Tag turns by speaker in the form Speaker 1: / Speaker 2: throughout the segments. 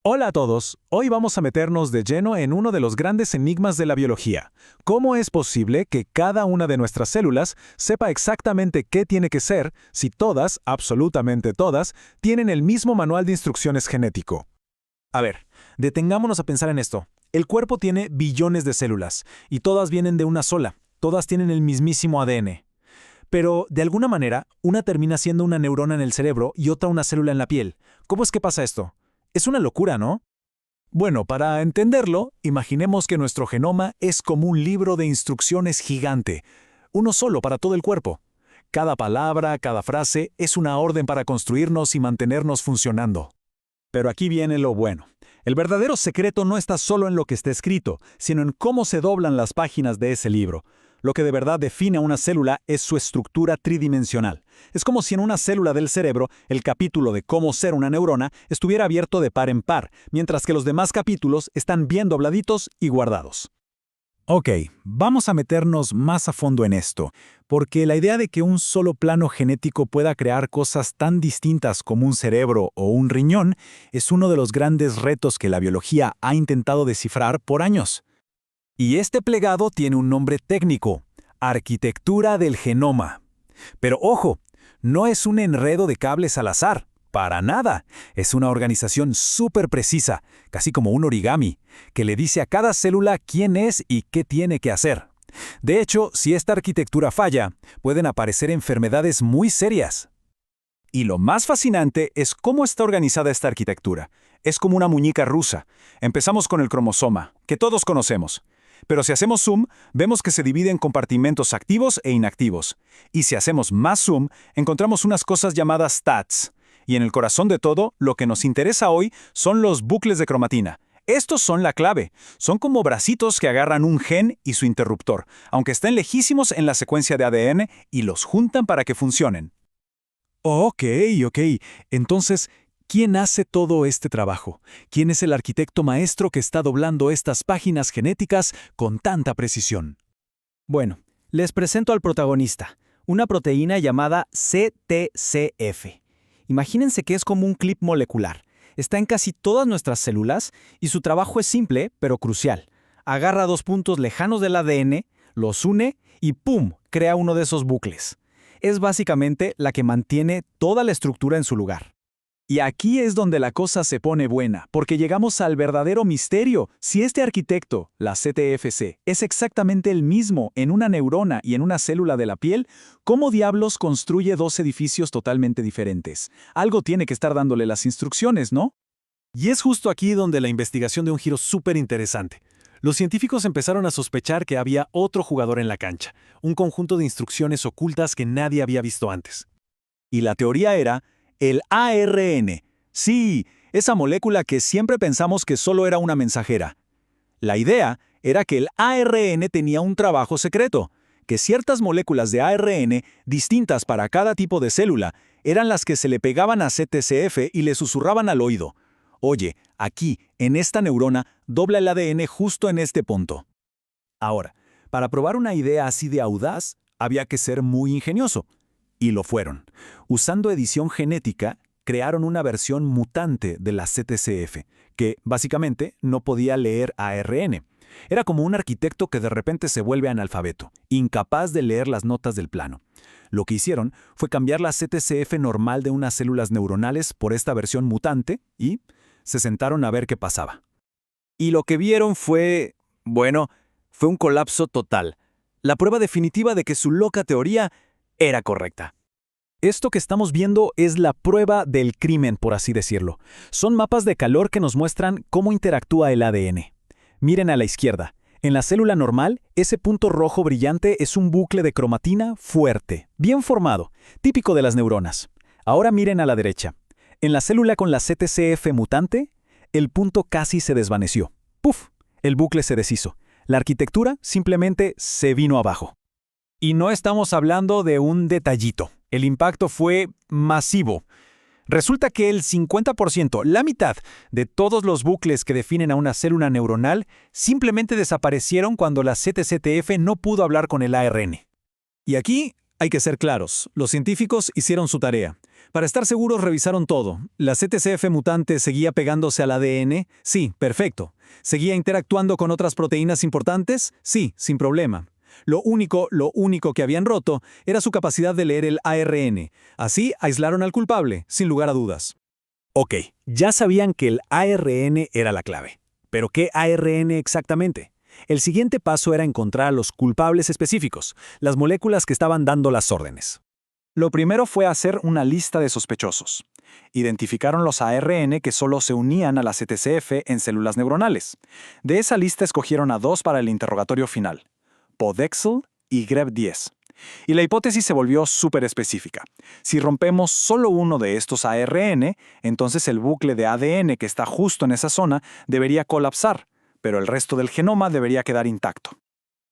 Speaker 1: Hola a todos, hoy vamos a meternos de lleno en uno de los grandes enigmas de la biología. ¿Cómo es posible que cada una de nuestras células sepa exactamente qué tiene que ser si todas, absolutamente todas, tienen el mismo manual de instrucciones genético? A ver, detengámonos a pensar en esto. El cuerpo tiene billones de células, y todas vienen de una sola, todas tienen el mismísimo ADN. Pero, de alguna manera, una termina siendo una neurona en el cerebro y otra una célula en la piel. ¿Cómo es que pasa esto? Es una locura, ¿no? Bueno, para entenderlo, imaginemos que nuestro genoma es como un libro de instrucciones gigante, uno solo para todo el cuerpo. Cada palabra, cada frase es una orden para construirnos y mantenernos funcionando. Pero aquí viene lo bueno. El verdadero secreto no está solo en lo que está escrito, sino en cómo se doblan las páginas de ese libro. Lo que de verdad define a una célula es su estructura tridimensional. Es como si en una célula del cerebro el capítulo de cómo ser una neurona estuviera abierto de par en par, mientras que los demás capítulos están bien dobladitos y guardados. Ok, vamos a meternos más a fondo en esto, porque la idea de que un solo plano genético pueda crear cosas tan distintas como un cerebro o un riñón es uno de los grandes retos que la biología ha intentado descifrar por años. Y este plegado tiene un nombre técnico: arquitectura del genoma. Pero ojo, no es un enredo de cables al azar, para nada. Es una organización súper precisa, casi como un origami, que le dice a cada célula quién es y qué tiene que hacer. De hecho, si esta arquitectura falla, pueden aparecer enfermedades muy serias. Y lo más fascinante es cómo está organizada esta arquitectura. Es como una muñeca rusa. Empezamos con el cromosoma, que todos conocemos. Pero si hacemos zoom, vemos que se divide en compartimentos activos e inactivos. Y si hacemos más zoom, encontramos unas cosas llamadas stats. Y en el corazón de todo, lo que nos interesa hoy son los bucles de cromatina. Estos son la clave. Son como bracitos que agarran un gen y su interruptor, aunque estén lejísimos en la secuencia de ADN, y los juntan para que funcionen. Ok. Entonces, ¿quién hace todo este trabajo? ¿Quién es el arquitecto maestro que está doblando estas páginas genéticas con tanta precisión?
Speaker 2: Bueno, les presento al protagonista, una proteína llamada CTCF. Imagínense que es como un clip molecular. Está en casi todas nuestras células y su trabajo es simple, pero crucial. Agarra dos puntos lejanos del ADN, los une y ¡pum!, crea uno de esos bucles. Es básicamente la que mantiene toda la estructura en su lugar.
Speaker 1: Y aquí es donde la cosa se pone buena, porque llegamos al verdadero misterio. Si este arquitecto, la CTFC, es exactamente el mismo en una neurona y en una célula de la piel, ¿cómo diablos construye dos edificios totalmente diferentes? Algo tiene que estar dándole las instrucciones, ¿no? Y es justo aquí donde la investigación dio un giro súper interesante. Los científicos empezaron a sospechar que había otro jugador en la cancha, un conjunto de instrucciones ocultas que nadie había visto antes. Y la teoría era el ARN. Sí, esa molécula que siempre pensamos que solo era una mensajera. La idea era que el ARN tenía un trabajo secreto, que ciertas moléculas de ARN, distintas para cada tipo de célula, eran las que se le pegaban a CTCF y le susurraban al oído: oye, aquí, en esta neurona, dobla el ADN justo en este punto. Ahora, para probar una idea así de audaz, había que ser muy ingenioso. Y lo fueron. Usando edición genética, crearon una versión mutante de la CTCF, que, básicamente, no podía leer ARN. Era como un arquitecto que de repente se vuelve analfabeto, incapaz de leer las notas del plano. Lo que hicieron fue cambiar la CTCF normal de unas células neuronales por esta versión mutante y se sentaron a ver qué pasaba. Y lo que vieron fue, bueno, fue un colapso total. La prueba definitiva de que su loca teoría era correcta. Esto que estamos viendo es la prueba del crimen, por así decirlo. Son mapas de calor que nos muestran cómo interactúa el ADN. Miren a la izquierda. En la célula normal, ese punto rojo brillante es un bucle de cromatina fuerte, bien formado, típico de las neuronas. Ahora miren a la derecha. En la célula con la CTCF mutante, el punto casi se desvaneció. ¡Puf! El bucle se deshizo. La arquitectura simplemente se vino abajo. Y no estamos hablando de un detallito. El impacto fue masivo. Resulta que el 50%, la mitad, de todos los bucles que definen a una célula neuronal simplemente desaparecieron cuando la CTCF no pudo hablar con el ARN. Y aquí Hay que ser claros, los científicos hicieron su tarea. Para estar seguros revisaron todo. ¿La CTCF mutante seguía pegándose al ADN? Sí, perfecto. ¿Seguía interactuando con otras proteínas importantes? Sí, sin problema. Lo único que habían roto era su capacidad de leer el ARN. Así aislaron al culpable, sin lugar a dudas. Ok, ya sabían que el ARN era la clave. ¿Pero qué ARN exactamente? El siguiente paso era encontrar a los culpables específicos, las moléculas que estaban dando las órdenes. Lo primero fue hacer una lista de sospechosos. Identificaron los ARN que solo se unían a la CTCF en células neuronales. De esa lista escogieron a 2 para el interrogatorio final, Podexel y Greb10. Y la hipótesis se volvió súper específica. Si rompemos solo uno de estos ARN, entonces el bucle de ADN que está justo en esa zona debería colapsar, pero el resto del genoma debería quedar intacto.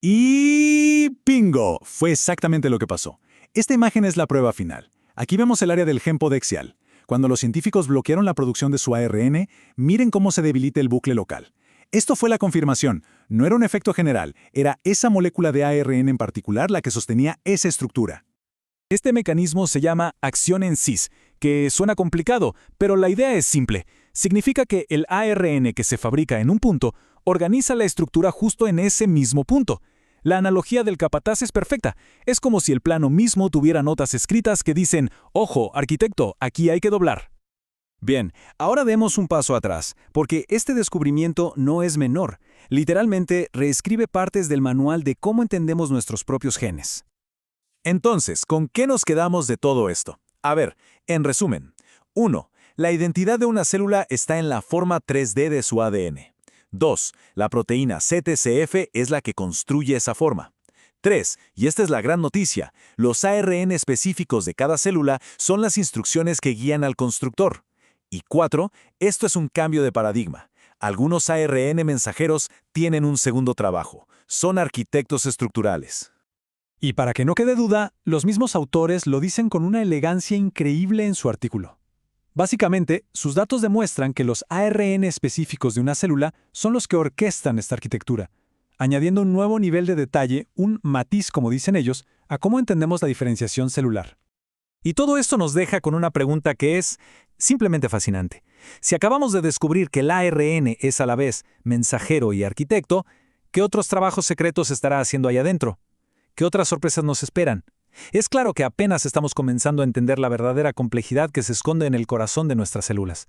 Speaker 1: Y ¡bingo! Fue exactamente lo que pasó. Esta imagen es la prueba final. Aquí vemos el área del gen podexial. Cuando los científicos bloquearon la producción de su ARN, miren cómo se debilita el bucle local. Esto fue la confirmación. No era un efecto general, era esa molécula de ARN en particular la que sostenía esa estructura. Este mecanismo se llama acción en cis, que suena complicado, pero la idea es simple. Significa que el ARN que se fabrica en un punto organiza la estructura justo en ese mismo punto. La analogía del capataz es perfecta. Es como si el plano mismo tuviera notas escritas que dicen, «Ojo, arquitecto, aquí hay que doblar». Bien, ahora demos un paso atrás, porque este descubrimiento no es menor. Literalmente, reescribe partes del manual de cómo entendemos nuestros propios genes. Entonces, ¿con qué nos quedamos de todo esto? A ver, en resumen. 1. La identidad de una célula está en la forma 3D de su ADN. 2. La proteína CTCF es la que construye esa forma. 3. Y esta es la gran noticia, los ARN específicos de cada célula son las instrucciones que guían al constructor. Y 4. Esto es un cambio de paradigma. Algunos ARN mensajeros tienen un segundo trabajo. Son arquitectos estructurales. Y para que no quede duda, los mismos autores lo dicen con una elegancia increíble en su artículo. Básicamente, sus datos demuestran que los ARN específicos de una célula son los que orquestan esta arquitectura, añadiendo un nuevo nivel de detalle, un matiz, como dicen ellos, a cómo entendemos la diferenciación celular. Y todo esto nos deja con una pregunta que es simplemente fascinante. Si acabamos de descubrir que el ARN es a la vez mensajero y arquitecto, ¿qué otros trabajos secretos estará haciendo ahí adentro? ¿Qué otras sorpresas nos esperan? Es claro que apenas estamos comenzando a entender la verdadera complejidad que se esconde en el corazón de nuestras células.